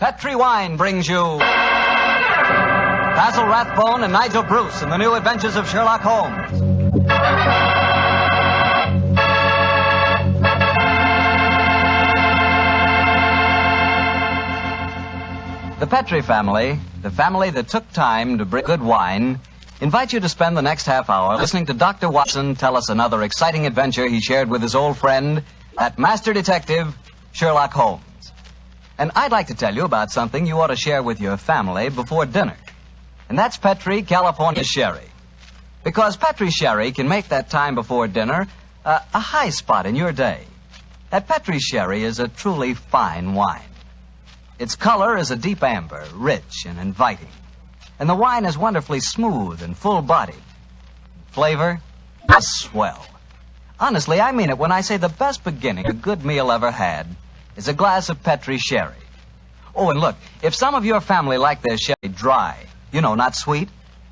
Petri Wine brings you Basil Rathbone and Nigel Bruce in the new Adventures of Sherlock Holmes. The Petri family, the family that took time to bring good wine, invite you to spend the next half hour listening to Dr. Watson tell us another exciting adventure he shared with his old friend, that master detective, Sherlock Holmes. And I'd like to tell you about something you ought to share with your family before dinner. And that's Petri California Sherry. Because Petri Sherry can make that time before dinner a high spot in your day. That Petri Sherry is a truly fine wine. Its color is a deep amber, rich and inviting. And the wine is wonderfully smooth and full-bodied. Flavor, a swell. Honestly, I mean it when I say the best beginning a good meal ever had is a glass of Petri Sherry. Oh, and look, if some of your family like their sherry dry, you know, not sweet,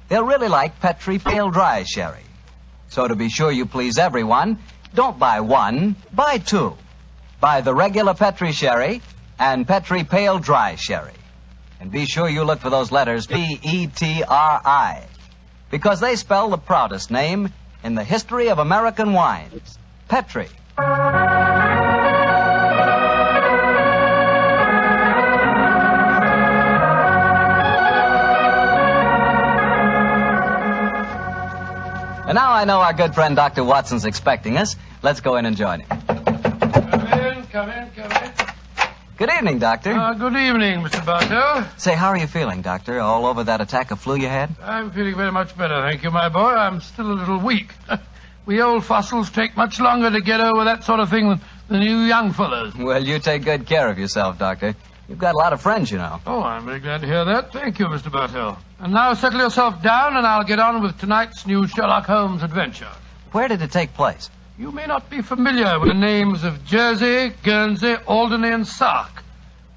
they'll really like Petri Pale Dry Sherry. So to be sure you please everyone, don't buy one, buy two. Buy the regular Petri Sherry and Petri Pale Dry Sherry. And be sure you look for those letters P-E-T-R-I, because they spell the proudest name in the history of American wines, Petri. And now I know our good friend Dr. Watson's expecting us. Let's go in and join him. Come in. Good evening, Doctor. Good evening, Mr. Bartell. Say, how are you feeling, Doctor? All over that attack of flu you had? I'm feeling very much better, thank you, my boy. I'm still a little weak. We old fossils take much longer to get over that sort of thing than you young fellows. Well, you take good care of yourself, Doctor. You've got a lot of friends, you know. Oh, I'm very glad to hear that. Thank you, Mr. Bartell. And now settle yourself down, and I'll get on with tonight's new Sherlock Holmes adventure. Where did it take place? You may not be familiar with the names of Jersey, Guernsey, Alderney, and Sark,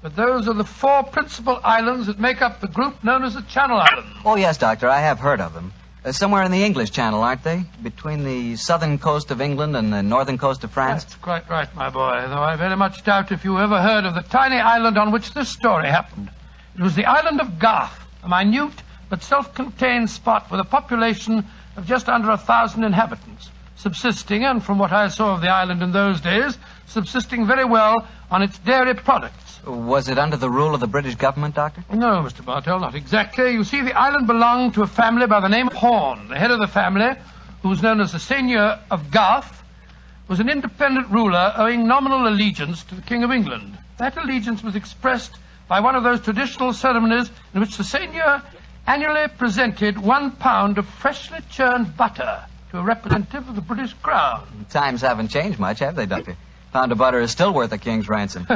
but those are the four principal islands that make up the group known as the Channel Islands. Oh, yes, Doctor, I have heard of them. Somewhere in the English Channel, aren't they? Between the southern coast of England and the northern coast of France? That's quite right, my boy, though I very much doubt if you ever heard of the tiny island on which this story happened. It was the island of Garth, a minute but self-contained spot with a population of just under 1,000 inhabitants, subsisting, and from what I saw of the island in those days, subsisting very well on its dairy products. Was it under the rule of the British government, Doctor? No, Mr. Bartell, not exactly. You see, the island belonged to a family by the name of Horn. The head of the family, who was known as the Seigneur of Garth, was an independent ruler owing nominal allegiance to the King of England. That allegiance was expressed by one of those traditional ceremonies in which the Seigneur annually presented 1 pound of freshly churned butter to a representative of the British Crown. Times haven't changed much, have they, Doctor? Pound of butter is still worth a king's ransom.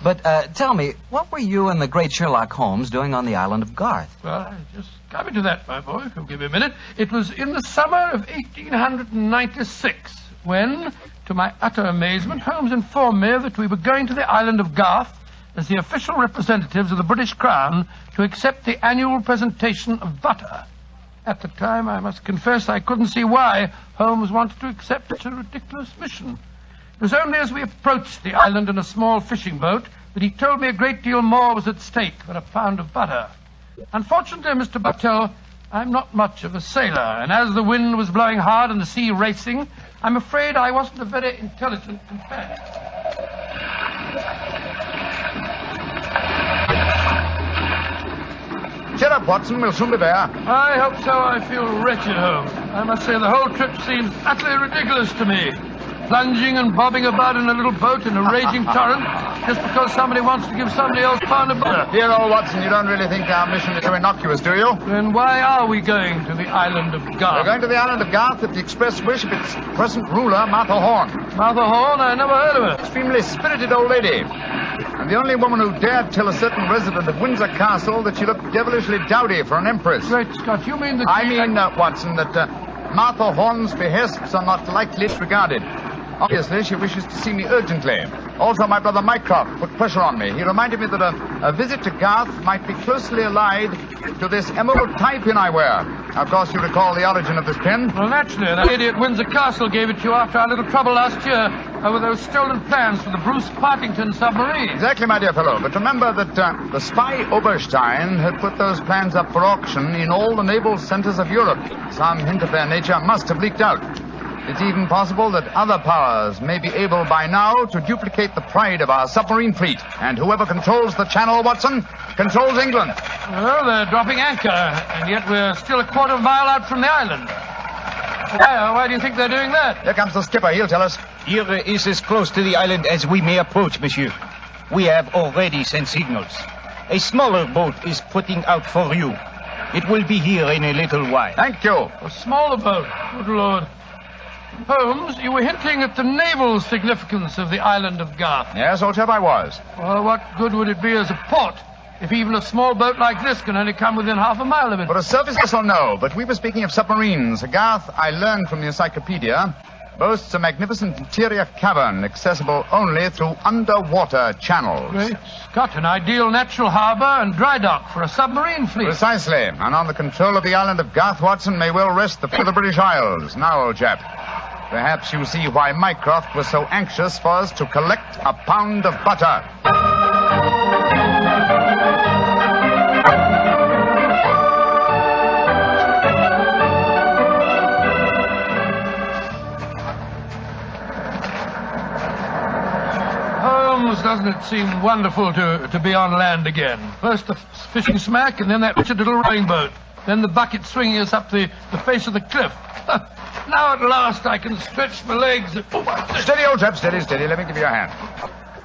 But tell me, what were you and the great Sherlock Holmes doing on the island of Garth? Well, I just coming to that, my boy, if you'll give me a minute. It was in the summer of 1896 when, to my utter amazement, Holmes informed me that we were going to the island of Garth as the official representatives of the British Crown to accept the annual presentation of butter. At the time, I must confess, I couldn't see why Holmes wanted to accept such a ridiculous mission. It was only as we approached the island in a small fishing boat that he told me a great deal more was at stake than a pound of butter. Unfortunately, Mr. Bartell, I'm not much of a sailor, and as the wind was blowing hard and the sea racing, I'm afraid I wasn't a very intelligent companion. Cheer up, Watson. We'll soon be there. I hope so. I feel wretched, Holmes. I must say the whole trip seems utterly ridiculous to me. Plunging and bobbing about in a little boat in a raging torrent just because somebody wants to give somebody else a pound of butter. Dear old Watson, you don't really think our mission is so innocuous, do you? Then why are we going to the island of Garth? We're going to the island of Garth at the express wish of its present ruler, Martha Horn. Martha Horn? I never heard of her. Extremely spirited old lady. And the only woman who dared tell a certain resident of Windsor Castle that she looked devilishly dowdy for an empress. Great Scott, you mean that... I mean, Watson, that Martha Horn's behests are not lightly disregarded. Obviously, she wishes to see me urgently. Also, my brother Mycroft put pressure on me. He reminded me that a visit to Garth might be closely allied to this emerald tie pin I wear. Of course, you recall the origin of this pin. Well, naturally. That idiot Windsor Castle gave it to you after our little trouble last year over those stolen plans for the Bruce Partington submarine. Exactly, my dear fellow. But remember that the spy Oberstein had put those plans up for auction in all the naval centers of Europe. Some hint of their nature must have leaked out. It's even possible that other powers may be able by now to duplicate the pride of our submarine fleet. And whoever controls the channel, Watson, controls England. Well, they're dropping anchor, and yet we're still a quarter of a mile out from the island. Why do you think they're doing that? Here comes the skipper. He'll tell us. Here is as close to the island as we may approach, monsieur. We have already sent signals. A smaller boat is putting out for you. It will be here in a little while. Thank you. A smaller boat. Good Lord. Holmes, you were hinting at the naval significance of the island of Garth. Yes, old chap, I was. Well, what good would it be as a port if even a small boat like this can only come within half a mile of it? For a surface vessel, no. But we were speaking of submarines. Garth, I learned from the encyclopedia, boasts a magnificent interior cavern accessible only through underwater channels. Great Scott, an ideal natural harbor and dry dock for a submarine fleet. Precisely. And on the control of the island of Garth, Watson, may well rest the fate of the British Isles. Now, old chap, perhaps you see why Mycroft was so anxious for us to collect a pound of butter. Holmes, doesn't it seem wonderful to be on land again? First the fishing smack, and then that wretched little rowing boat. Then the bucket swinging us up the face of the cliff. Now at last I can stretch my legs. Steady, old chap, steady, steady. Let me give you a hand.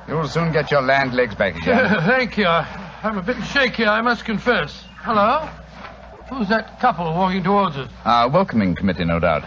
You'll soon get your land legs back again. Thank you. I'm a bit shaky, I must confess. Hello? Who's that couple walking towards us? Our welcoming committee, no doubt.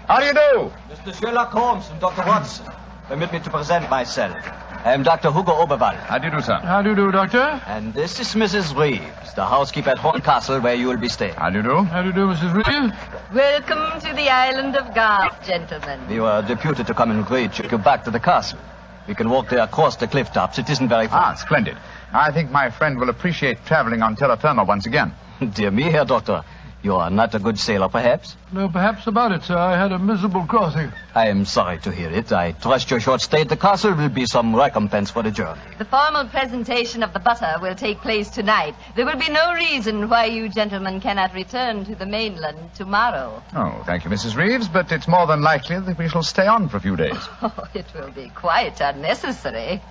How do you do? Mr. Sherlock Holmes and Dr. Watson. Permit me to present myself. I am Dr. Hugo Oberwald. How do you do, sir? How do you do, Doctor? And this is Mrs. Reeves, the housekeeper at Horn Castle, where you will be staying. How do you do? How do you do, Mrs. Reeves? Welcome to the island of Garth, gentlemen. We were deputed to come and greet you back to the castle. We can walk there across the cliff tops. It isn't very far. Ah, splendid. I think my friend will appreciate traveling on terra firma once again. Dear me, Herr Doctor. You are not a good sailor, perhaps? No, perhaps about it, sir. I had a miserable crossing. I am sorry to hear it. I trust your short stay at the castle will be some recompense for the journey. The formal presentation of the butter will take place tonight. There will be no reason why you gentlemen cannot return to the mainland tomorrow. Oh, thank you, Mrs. Reeves, but it's more than likely that we shall stay on for a few days. Oh, it will be quite unnecessary.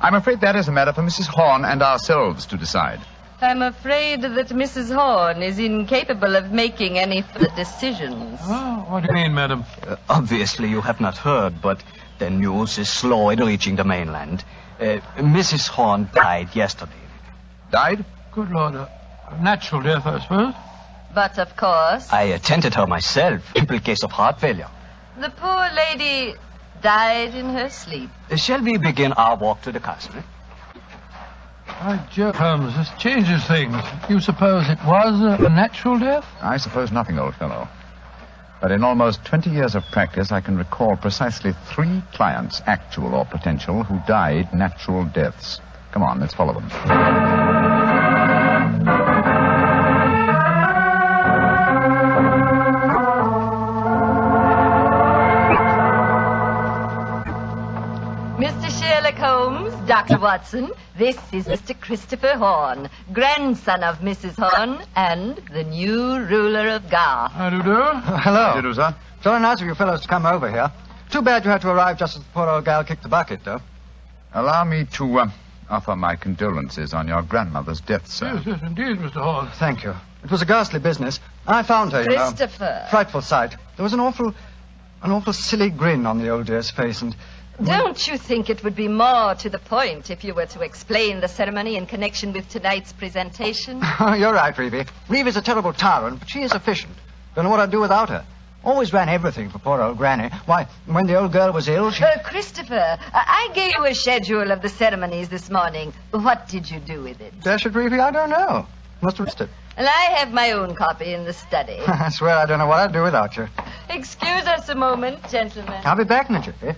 I'm afraid that is a matter for Mrs. Horn and ourselves to decide. I'm afraid that Mrs. Horn is incapable of making any decisions. Oh, what do you mean, madam? Obviously, you have not heard, but the news is slow in reaching the mainland. Mrs. Horn died yesterday. Died? Good Lord. A natural death, I suppose. But, of course, I attended her myself, simple case of heart failure. the poor lady died in her sleep. Shall we begin our walk to the castle? By Jove, Holmes, this changes things. You suppose it was a natural death? I suppose nothing, old fellow. But in almost 20 years of practice, I can recall precisely 3 clients, actual or potential, who died natural deaths. Come on, let's follow them. Mr. Sherlock Holmes, Dr. Watson, this is Mr. Christopher Horn, grandson of Mrs. Horn and the new ruler of Garth. How do you do? Hello. How do you do, sir? It's very nice of you fellows to come over here. Too bad you had to arrive just as the poor old gal kicked the bucket, though. Allow me to offer my condolences on your grandmother's death, sir. Yes, indeed, Mr. Horn. Thank you. It was a ghastly business. I found her, you know. Christopher. Frightful sight. There was an awful silly grin on the old dear's face, and... Don't you think it would be more to the point if you were to explain the ceremony in connection with tonight's presentation? You're right, Reeve. Reeve is a terrible tyrant, but she is efficient. Don't know what I'd do without her. Always ran everything for poor old Granny. Why, when the old girl was ill, she... Christopher, I gave you a schedule of the ceremonies this morning. What did you do with it? Dash it, Reeve, I don't know. Must have missed it. And I have my own copy in the study. I swear I don't know what I'd do without you. Excuse us a moment, gentlemen. I'll be back in a jiffy.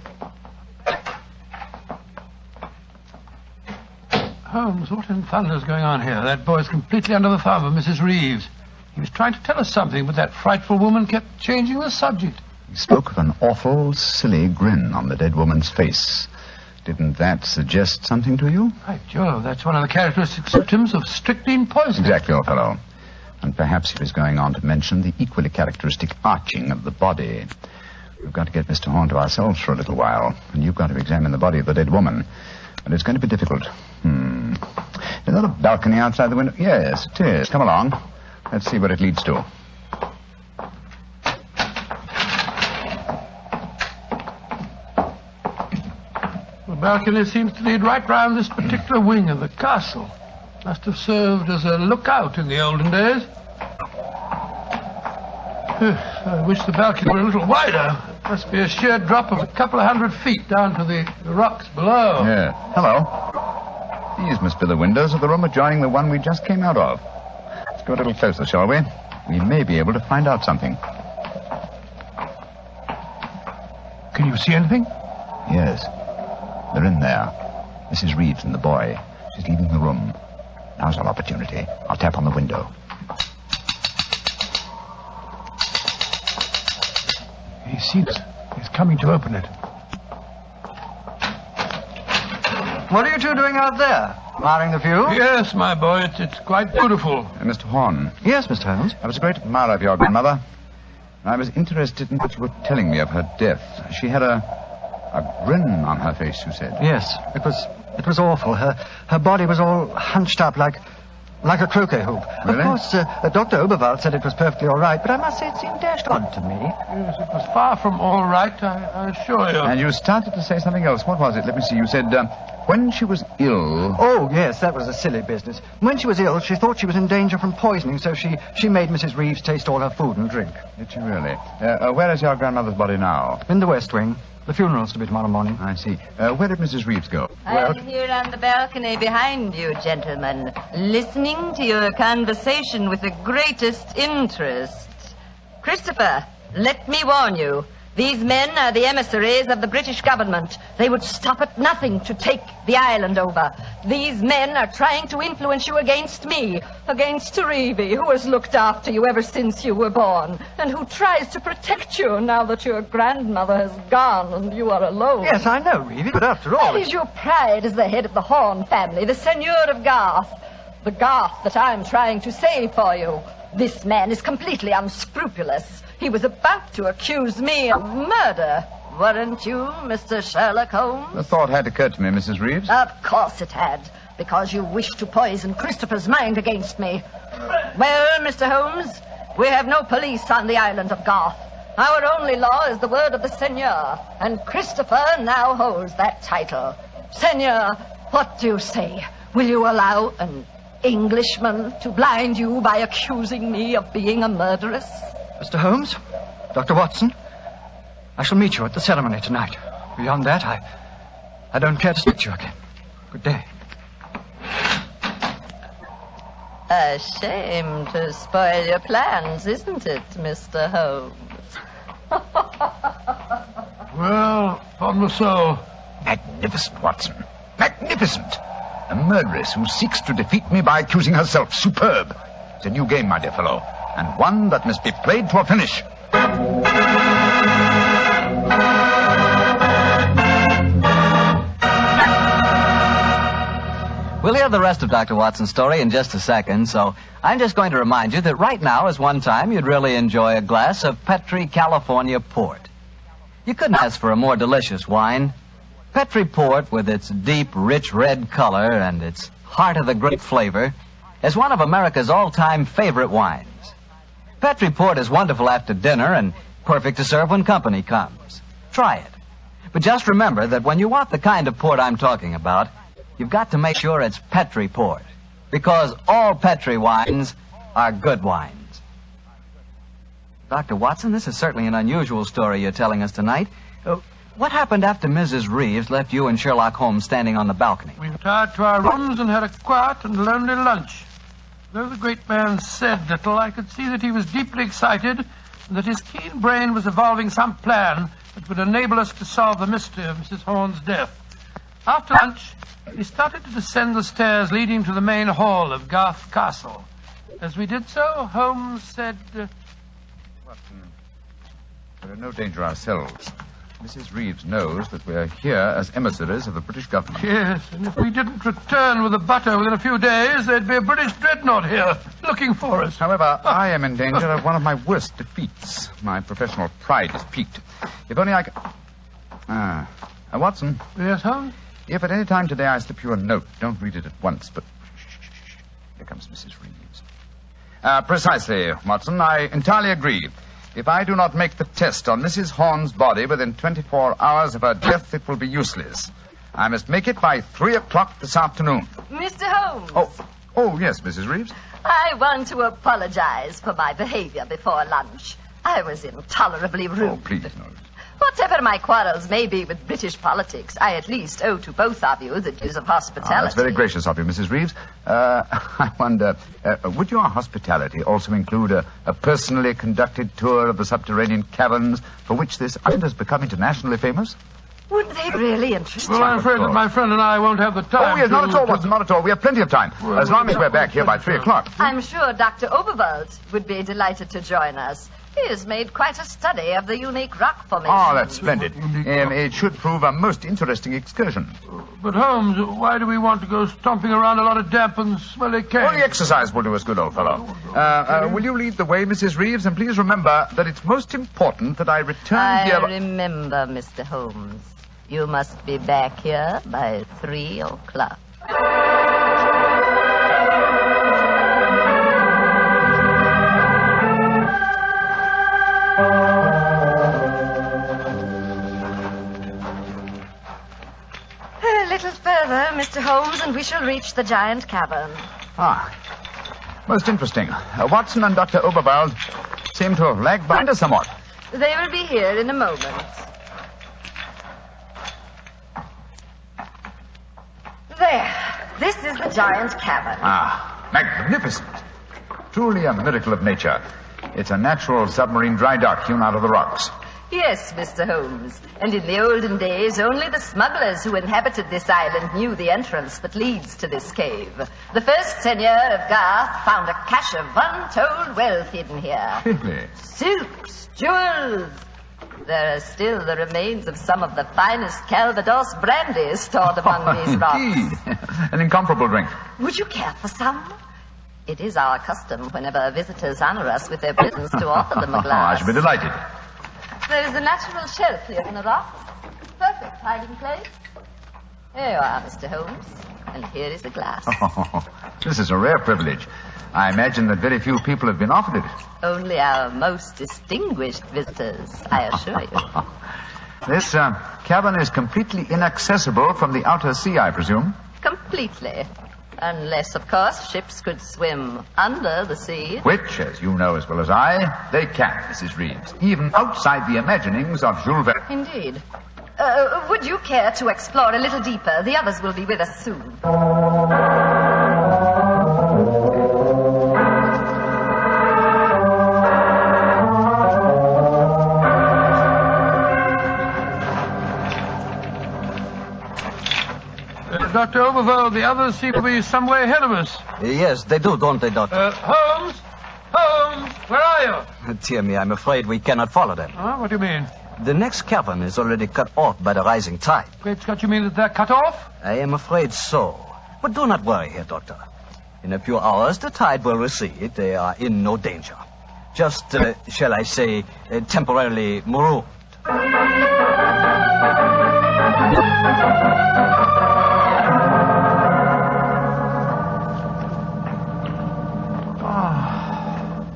Holmes, what in thunder is going on here? That boy's completely under the thumb of Mrs. Reeves. He was trying to tell us something, but that frightful woman kept changing the subject. He spoke of an awful, silly grin on the dead woman's face. Didn't that suggest something to you? By Jove, that's one of the characteristic symptoms of strychnine poisoning. Exactly, old fellow. And perhaps he was going on to mention the equally characteristic arching of the body. We've got to get Mr. Horn to ourselves for a little while, and you've got to examine the body of the dead woman. And it's going to be difficult. Is that a balcony outside the window? Yes, it is. Come along. Let's see what it leads to. The balcony seems to lead right round this particular wing of the castle. Must have served as a lookout in the olden days. I wish the balcony were a little wider. It must be a sheer drop of a couple of 100 feet down to the rocks below. Yeah. Hello. These must be the windows of the room adjoining the one we just came out of. Let's go a little closer, shall we? We may be able to find out something. Can you see anything? Yes. They're in there. Mrs. Reeves and the boy. She's leaving the room. Now's our opportunity. I'll tap on the window. He sees us. He's coming to open it. What are you two doing out there? Admiring the view? Yes, my boy, it's quite beautiful. Mr. Horn. Yes, Mr. Holmes. I was a great admirer of your grandmother. And I was interested in what you were telling me of her death. She had a grin on her face, you said. Yes, it was awful. Her body was all hunched up like a croquet hoop. Really? Of course, Dr. Oberwald said it was perfectly all right, but I must say it seemed dashed odd to me. Yes, it was far from all right, I assure you. And you started to say something else. What was it? Let me see. You said, when she was ill... Oh, yes, that was a silly business. When she was ill, she thought she was in danger from poisoning, so she made Mrs. Reeves taste all her food and drink. Did she really? Where is your grandmother's body now? In the West Wing. The funeral's to be tomorrow morning. I see. Where did Mrs. Reeves go? I'm here on the balcony behind you, gentlemen, listening to your conversation with the greatest interest. Christopher, let me warn you. These men are the emissaries of the British government. They would stop at nothing to take the island over. These men are trying to influence you against me, against Reevy, who has looked after you ever since you were born, and who tries to protect you now that your grandmother has gone and you are alone. Yes, I know, Reevy, but after all... That is your pride as the head of the Horn family, the Seigneur of Garth. The Garth that I'm trying to save for you. This man is completely unscrupulous. He was about to accuse me of murder. Weren't you, Mr. Sherlock Holmes? The thought had occurred to me, Mrs. Reeves. Of course it had, because you wished to poison Christopher's mind against me. Well, Mr. Holmes, we have no police on the island of Garth. Our only law is the word of the Seigneur, and Christopher now holds that title. Seigneur, what do you say? Will you allow an Englishman to blind you by accusing me of being a murderess? Mr. Holmes, Dr. Watson, I shall meet you at the ceremony tonight. Beyond that, I don't care to speak to you again. Good day. A shame to spoil your plans, isn't it, Mr. Holmes? Well, upon the soul. Magnificent, Watson. Magnificent. A murderess who seeks to defeat me by accusing herself. Superb. It's a new game, my dear fellow, and one that must be played to a finish. We'll hear the rest of Dr. Watson's story in just a second, so I'm just going to remind you that right now is one time you'd really enjoy a glass of Petri California Port. You couldn't ask for a more delicious wine. Petri Port, with its deep, rich red color and its heart-of-the-grape flavor, is one of America's all-time favorite wines. Petri Port is wonderful after dinner and perfect to serve when company comes. Try it. But just remember that when you want the kind of port I'm talking about, you've got to make sure it's Petri Port, because all Petri wines are good wines. Dr. Watson, this is certainly an unusual story you're telling us tonight. What happened after Mrs. Reeves left you and Sherlock Holmes standing on the balcony? We retired to our rooms and had a quiet and lonely lunch. Though the great man said little, I could see that he was deeply excited and that his keen brain was evolving some plan that would enable us to solve the mystery of Mrs. Horn's death. After lunch, we started to descend the stairs leading to the main hall of Garth Castle. As we did so, Holmes said... Watson, we're in no danger ourselves. Mrs. Reeves knows that we're here as emissaries of the British government. Yes, and if we didn't return with the butter within a few days, there'd be a British dreadnought here looking for us. However, I am in danger of one of my worst defeats. My professional pride is piqued. If only I could... Watson. Yes, Holmes? If at any time today I slip you a note, don't read it at once, but... Shh. Here comes Mrs. Reeves. Precisely, Watson. I entirely agree. If I do not make the test on Mrs. Horn's body within 24 hours of her death, it will be useless. I must make it by 3 o'clock this afternoon. Mr. Holmes. Oh, yes, Mrs. Reeves. I want to apologize for my behavior before lunch. I was intolerably rude. Oh, please, no. Whatever my quarrels may be with British politics, I at least owe to both of you the dues of hospitality. That's very gracious of you, Mrs. Reeves. I wonder, would your hospitality also include a personally conducted tour of the subterranean caverns for which this island has become internationally famous? Would they really interest you? Well, I'm afraid that my friend and I won't have the time. Oh, yes, not at all, Watson, not at all. We have plenty of time, as long as we're back here by 3 o'clock. I'm sure Dr. Oberwald would be delighted to join us. He has made quite a study of the unique rock formation. Oh, that's splendid. It should prove a most interesting excursion. But, Holmes, why do we want to go stomping around a lot of damp and smelly caves? Only exercise will do us good, old fellow. Will you lead the way, Mrs. Reeves? And please remember that it's most important that I return here... I remember, Mr. Holmes. You must be back here by 3 o'clock. A little further, Mr. Holmes, and we shall reach the giant cavern. Most interesting. Watson and Dr. Oberwald seem to have lagged behind us somewhat. They will be here in a moment. There. This is the giant cavern. Magnificent. Truly a miracle of nature. It's a natural submarine dry dock hewn out of the rocks. Yes, Mr. Holmes. And in the olden days, only the smugglers who inhabited this island knew the entrance that leads to this cave. The first seigneur of Garth found a cache of untold wealth hidden here. Really? Silks, jewels. There are still the remains of some of the finest Calvados brandy stored among these rocks. Indeed. An incomparable drink. Would you care for some? It is our custom whenever visitors honor us with their presence to offer them a glass. I should be delighted. There is a natural shelf here in the rocks. Perfect hiding place. Here you are, Mr. Holmes. And here is a glass. This is a rare privilege. I imagine that very few people have been offered it. Only our most distinguished visitors, I assure you. This cavern is completely inaccessible from the outer sea, I presume. Completely. Unless, of course, ships could swim under the sea. Which, as you know as well as I, they can, Mrs. Reeves. Even outside the imaginings of Jules Verne. Indeed. Would you care to explore a little deeper? The others will be with us soon. Dr. Oberwald, the others seem to be some way ahead of us. Yes, they do, don't they, Doctor? Holmes? Holmes, where are you? Dear me, I'm afraid we cannot follow them. What do you mean? The next cavern is already cut off by the rising tide. Great Scott, you mean that they're cut off? I am afraid so. But do not worry here, Doctor. In a few hours, the tide will recede. They are in no danger. Just, shall I say, temporarily marooned.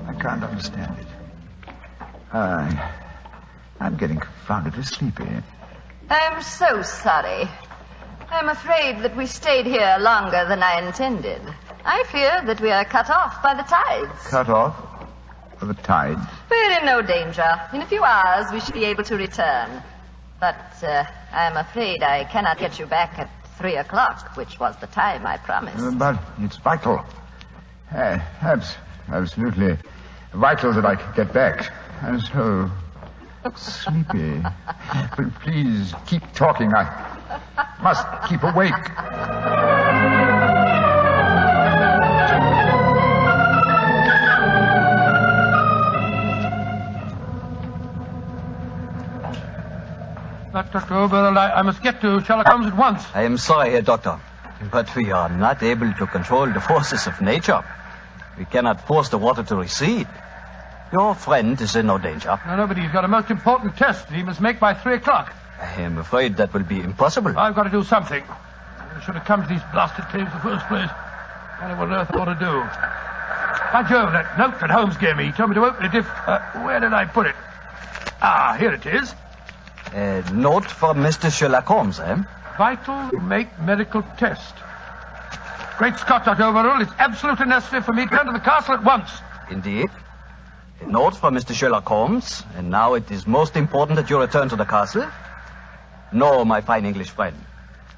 I can't understand it. I'm getting confoundedly sleepy. I'm so sorry. I'm afraid that we stayed here longer than I intended. I fear that we are cut off by the tides. Cut off? By the tide? We're in no danger. In a few hours, we should be able to return. But I'm afraid I cannot get you back at 3 o'clock, which was the time I promised. But it's vital. Absolutely vital that I get back. I'm so sleepy. But please keep talking. Must keep awake. Dr. Oberl, I must get to Sherlock Holmes at once. I am sorry, Herr Doctor, but we are not able to control the forces of nature. We cannot force the water to recede. Your friend is in no danger. No, but he's got a most important test that he must make by 3 o'clock. I am afraid that will be impossible. I've got to do something. I should have come to these blasted caves in the first place. I don't know what on earth I ought to do. By Jove, that note that Holmes gave me. He told me to open it if... where did I put it? Ah, here it is. A note from Mr. Sherlock Holmes, eh? Vital make medical test. Great Scott, Dr. Overall, it's absolutely necessary for me to come to the castle at once. Indeed. A note from Mr. Sherlock Holmes, and now it is most important that you return to the castle. No, my fine English friend.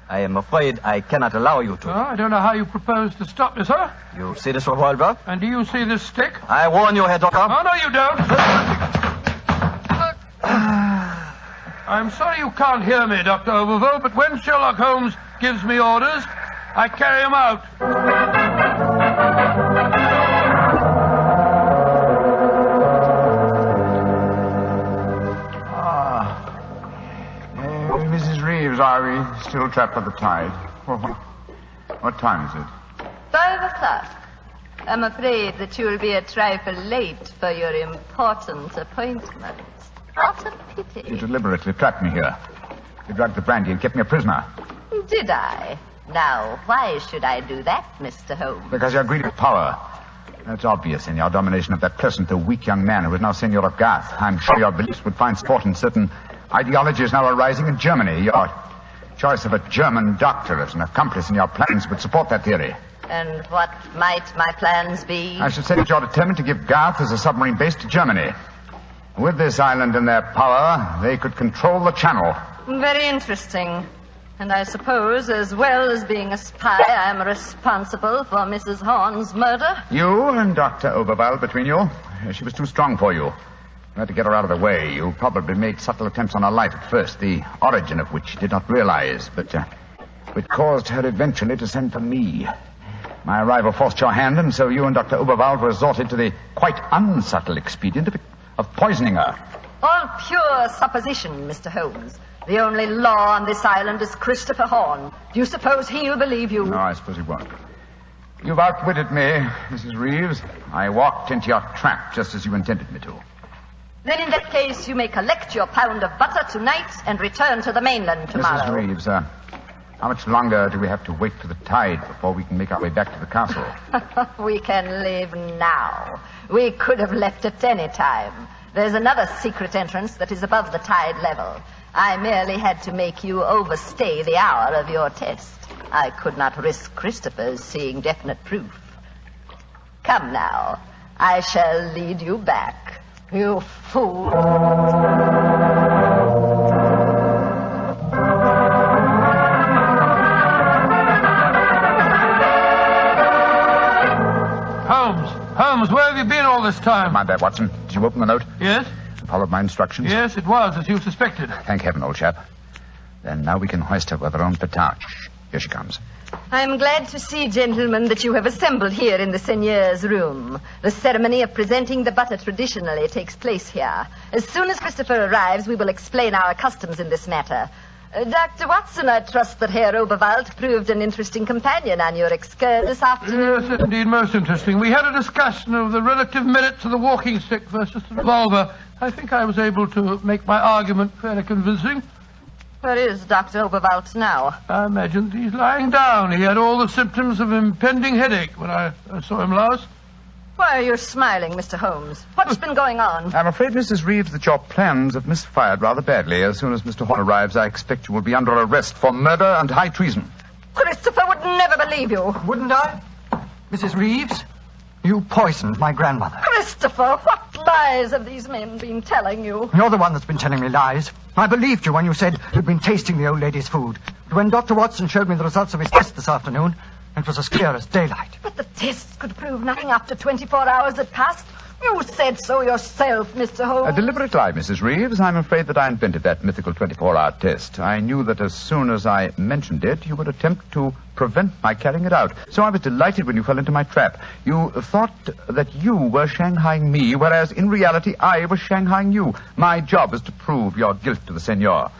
I am afraid I cannot allow you to. Oh, I don't know how you propose to stop me, sir. You see this revolver? And do you see this stick? I warn you, Herr Doctor. Oh, no, you don't. I'm sorry you can't hear me, Dr. Overville, but when Sherlock Holmes gives me orders, I carry them out. Mrs. Reeves, are we still trapped by the tide? What time is it? 5 o'clock. I'm afraid that you'll be a trifle late for your important appointment. What a pity. You deliberately trapped me here. You drugged the brandy and kept me a prisoner. Did I? Now, why should I do that, Mr. Holmes? Because you're greedy of power. That's obvious in your domination of that pleasant though weak young man who is now Senior of Garth. I'm sure your beliefs would find support in certain ideologies now arising in Germany. Your choice of a German doctor as an accomplice in your plans would support that theory. And what might my plans be? I should say that you're determined to give Garth as a submarine base to Germany. With this island in their power, they could control the channel. Very interesting. And I suppose, as well as being a spy, I'm responsible for Mrs. Horn's murder? You and Dr. Oberval between you? She was too strong for you. You had to get her out of the way. You probably made subtle attempts on her life at first, the origin of which you did not realize, but it caused her eventually to send for me. My arrival forced your hand, and so you and Dr. Oberval resorted to the quite unsubtle expedient of poisoning her. All pure supposition, Mr. Holmes. The only law on this island is Christopher Horn. Do you suppose he'll believe you? No, I suppose he won't. You've outwitted me, Mrs. Reeves. I walked into your trap just as you intended me to. Then in that case, you may collect your pound of butter tonight and return to the mainland tomorrow. Mrs. Reeves, how much longer do we have to wait for the tide before we can make our way back to the castle? We can leave now. We could have left at any time. There's another secret entrance that is above the tide level. I merely had to make you overstay the hour of your test. I could not risk Christopher's seeing definite proof. Come now. I shall lead you back. You fool. Holmes, where have you been all this time? Mind that, Watson. Did you open the note? Yes. Followed my instructions? Yes, it was, as you suspected. Thank heaven, old chap. Then now we can hoist her with our own petard. Here she comes. I'm glad to see, gentlemen, that you have assembled here in the seigneur's room. The ceremony of presenting the butter traditionally takes place here. As soon as Christopher arrives, we will explain our customs in this matter. Dr. Watson, I trust that Herr Oberwald proved an interesting companion on your excursion this afternoon. Yes, indeed, most interesting. We had a discussion of the relative merits of the walking stick versus the revolver. I think I was able to make my argument fairly convincing. Where is Dr. Oberwald now? I imagine he's lying down. He had all the symptoms of impending headache when I saw him last. Why are you smiling, Mr. Holmes? What's been going on? I'm afraid, Mrs. Reeves, that your plans have misfired rather badly. As soon as Mr. Horn arrives, I expect you will be under arrest for murder and high treason. Christopher would never believe you. Wouldn't I? Mrs. Reeves, you poisoned my grandmother. Christopher, what lies have these men been telling you? You're the one that's been telling me lies. I believed you when you said you'd been tasting the old lady's food. But when Dr. Watson showed me the results of his test this afternoon, it was as clear as daylight. But the tests could prove nothing after 24 hours had passed. You said so yourself, Mr. Holmes. A deliberate lie, Mrs. Reeves. I'm afraid that I invented that mythical 24-hour test. I knew that as soon as I mentioned it, you would attempt to prevent my carrying it out. So I was delighted when you fell into my trap. You thought that you were shanghaiing me, whereas in reality I was shanghaiing you. My job was to prove your guilt to the senor.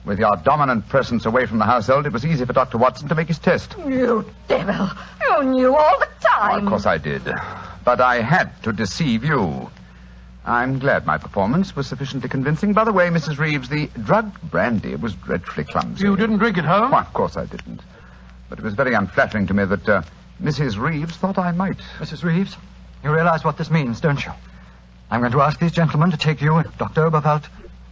With your dominant presence away from the household, it was easy for Dr. Watson to make his test. You devil. You knew all the time. Oh, of course I did. But I had to deceive you. I'm glad my performance was sufficiently convincing. By the way, Mrs. Reeves, the drugged brandy was dreadfully clumsy. You didn't drink it, Holmes? Why, of course I didn't. But it was very unflattering to me that Mrs. Reeves thought I might. Mrs. Reeves, you realize what this means, don't you? I'm going to ask these gentlemen to take you and Dr. Oberwald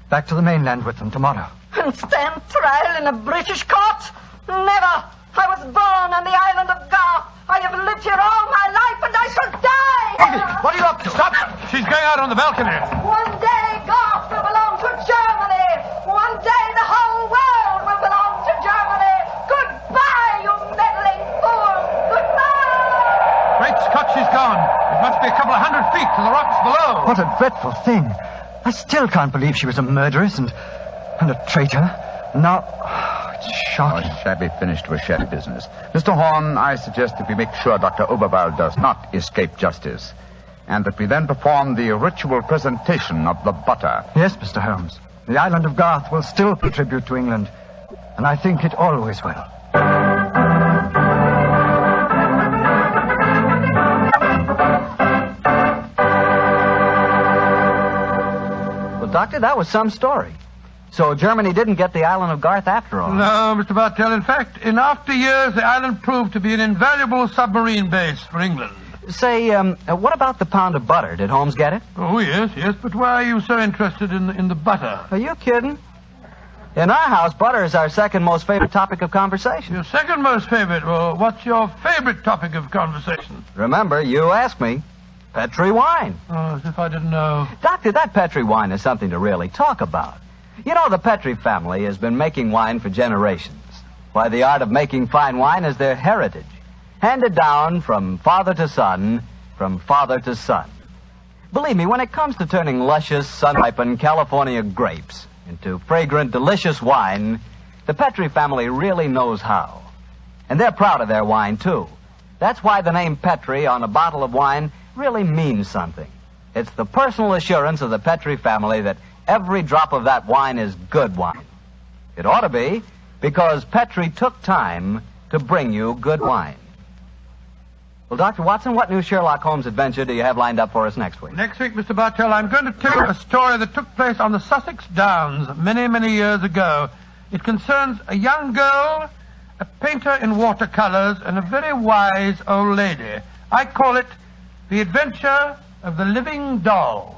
back to the mainland with them tomorrow. And stand trial in a British court? Never. I was born on the island of Garth. I have lived here all my life, and I shall die. What are you up to? Stop! She's going out on the balcony. One day, Garth will belong to Germany. One day, the whole world will belong to Germany. Goodbye, you meddling fool. Goodbye. Great Scott, she's gone. It must be a couple of 100 feet to the rocks below. What a dreadful thing. I still can't believe she was a murderess and a traitor. Now, it's shocking. A shabby finish to a shabby business. Mr. Horn, I suggest that we make sure Dr. Oberwald does not escape justice, and that we then perform the ritual presentation of the butter. Yes, Mr. Holmes. The island of Garth will still contribute to England, and I think it always will. Well, Doctor, that was some story. So Germany didn't get the island of Garth after all. No, Mr. Bartell. In fact, in after years, the island proved to be an invaluable submarine base for England. Say, what about the pound of butter? Did Holmes get it? Oh, yes. But why are you so interested in the butter? Are you kidding? In our house, butter is our second most favorite topic of conversation. Your second most favorite? Well, what's your favorite topic of conversation? Remember, you asked me. Petri wine. Oh, as if I didn't know. Doctor, that Petri wine is something to really talk about. You know, the Petri family has been making wine for generations. Why, the art of making fine wine is their heritage, handed down from father to son, from father to son. Believe me, when it comes to turning luscious, sun-ripened California grapes into fragrant, delicious wine, the Petri family really knows how. And they're proud of their wine, too. That's why the name Petri on a bottle of wine really means something. It's the personal assurance of the Petri family that every drop of that wine is good wine. It ought to be, because Petri took time to bring you good wine. Well, Dr. Watson, what new Sherlock Holmes adventure do you have lined up for us next week? Next week, Mr. Bartell, I'm going to tell you a story that took place on the Sussex Downs many, many years ago. It concerns a young girl, a painter in watercolors, and a very wise old lady. I call it The Adventure of the Living Doll.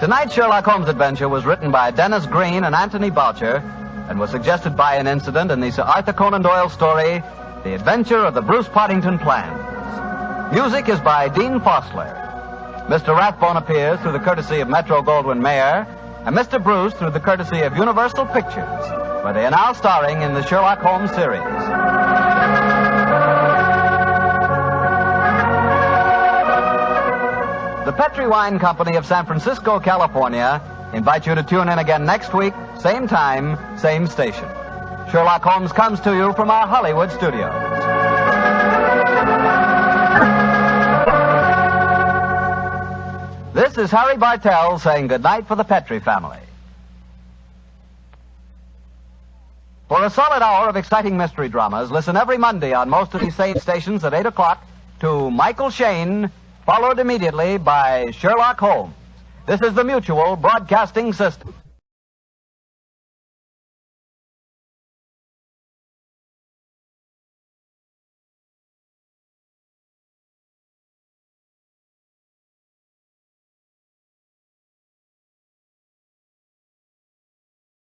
Tonight's Sherlock Holmes adventure was written by Dennis Green and Anthony Boucher and was suggested by an incident in the Sir Arthur Conan Doyle story, The Adventure of the Bruce Poddington Plans. Music is by Dean Fosler. Mr. Rathbone appears through the courtesy of Metro-Goldwyn-Mayer, and Mr. Bruce through the courtesy of Universal Pictures, where they are now starring in the Sherlock Holmes series. The Petri Wine Company of San Francisco, California, invite you to tune in again next week, same time, same station. Sherlock Holmes comes to you from our Hollywood studios. This is Harry Bartell saying goodnight for the Petri family. For a solid hour of exciting mystery dramas, listen every Monday on most of these same stations at 8 o'clock to Michael Shayne, followed immediately by Sherlock Holmes. This is the Mutual Broadcasting System.